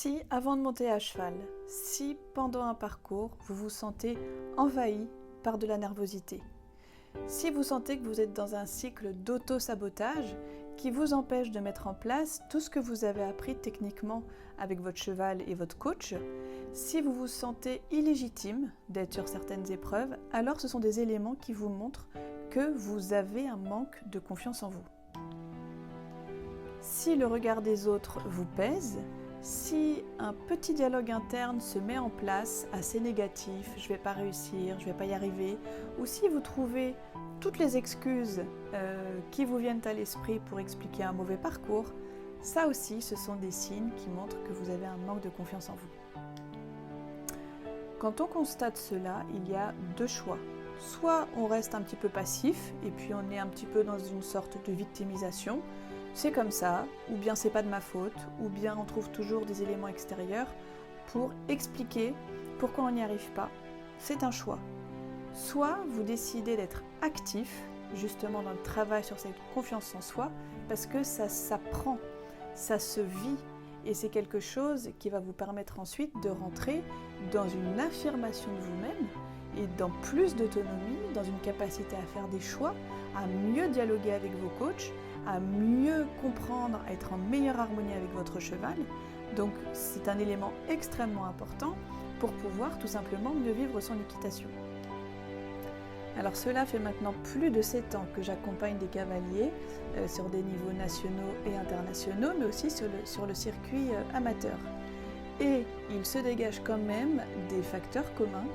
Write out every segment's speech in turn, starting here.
Si, avant de monter à cheval, si pendant un parcours, vous vous sentez envahi par de la nervosité, si vous sentez que vous êtes dans un cycle d'auto-sabotage qui vous empêche de mettre en place tout ce que vous avez appris techniquement avec votre cheval et votre coach, si vous vous sentez illégitime d'être sur certaines épreuves, alors ce sont des éléments qui vous montrent que vous avez un manque de confiance en vous. Si le regard des autres vous pèse, si un petit dialogue interne se met en place assez négatif, je ne vais pas réussir, je ne vais pas y arriver, ou si vous trouvez toutes les excuses qui vous viennent à l'esprit pour expliquer un mauvais parcours, ça aussi ce sont des signes qui montrent que vous avez un manque de confiance en vous. Quand on constate cela, il y a deux choix. Soit on reste un petit peu passif et puis on est un petit peu dans une sorte de victimisation, c'est comme ça, ou bien c'est pas de ma faute, ou bien on trouve toujours des éléments extérieurs pour expliquer pourquoi on n'y arrive pas. C'est un choix. Soit vous décidez d'être actif, justement dans le travail sur cette confiance en soi, parce que ça s'apprend, ça se vit, et c'est quelque chose qui va vous permettre ensuite de rentrer dans une affirmation de vous-même, et dans plus d'autonomie, dans une capacité à faire des choix, à mieux dialoguer avec vos coachs, à mieux comprendre, à être en meilleure harmonie avec votre cheval. Donc c'est un élément extrêmement important pour pouvoir tout simplement mieux vivre son équitation. Alors cela fait maintenant plus de 7 ans que j'accompagne des cavaliers sur des niveaux nationaux et internationaux, mais aussi sur le circuit amateur. Et il se dégage quand même des facteurs communs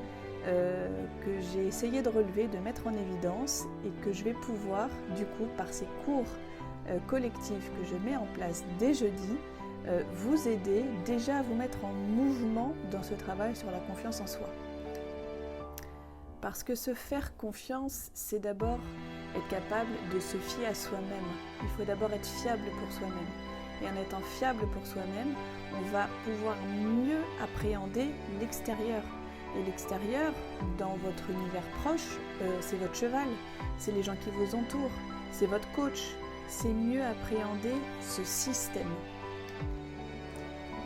que j'ai essayé de relever, de mettre en évidence et que je vais pouvoir, du coup, par ces cours collectifs que je mets en place dès jeudi, vous aider déjà à vous mettre en mouvement dans ce travail sur la confiance en soi. Parce que se faire confiance, c'est d'abord être capable de se fier à soi-même. Il faut d'abord être fiable pour soi-même. Et en étant fiable pour soi-même, on va pouvoir mieux appréhender l'extérieur. Et l'extérieur, dans votre univers proche, c'est votre cheval, c'est les gens qui vous entourent, c'est votre coach. C'est mieux appréhender ce système.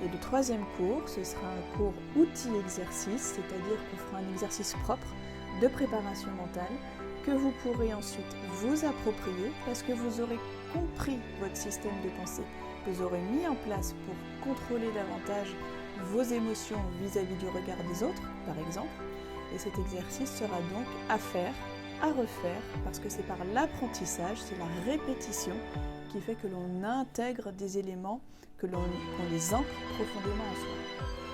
Et le troisième cours, ce sera un cours outils-exercice, c'est-à-dire qu'on fera un exercice propre de préparation mentale que vous pourrez ensuite vous approprier parce que vous aurez compris votre système de pensée. Vous aurez mis en place pour contrôler davantage vos émotions vis-à-vis du regard des autres, par exemple. Et cet exercice sera donc à faire, à refaire, parce que c'est par l'apprentissage, c'est la répétition qui fait que l'on intègre des éléments, qu'on les ancre profondément en soi.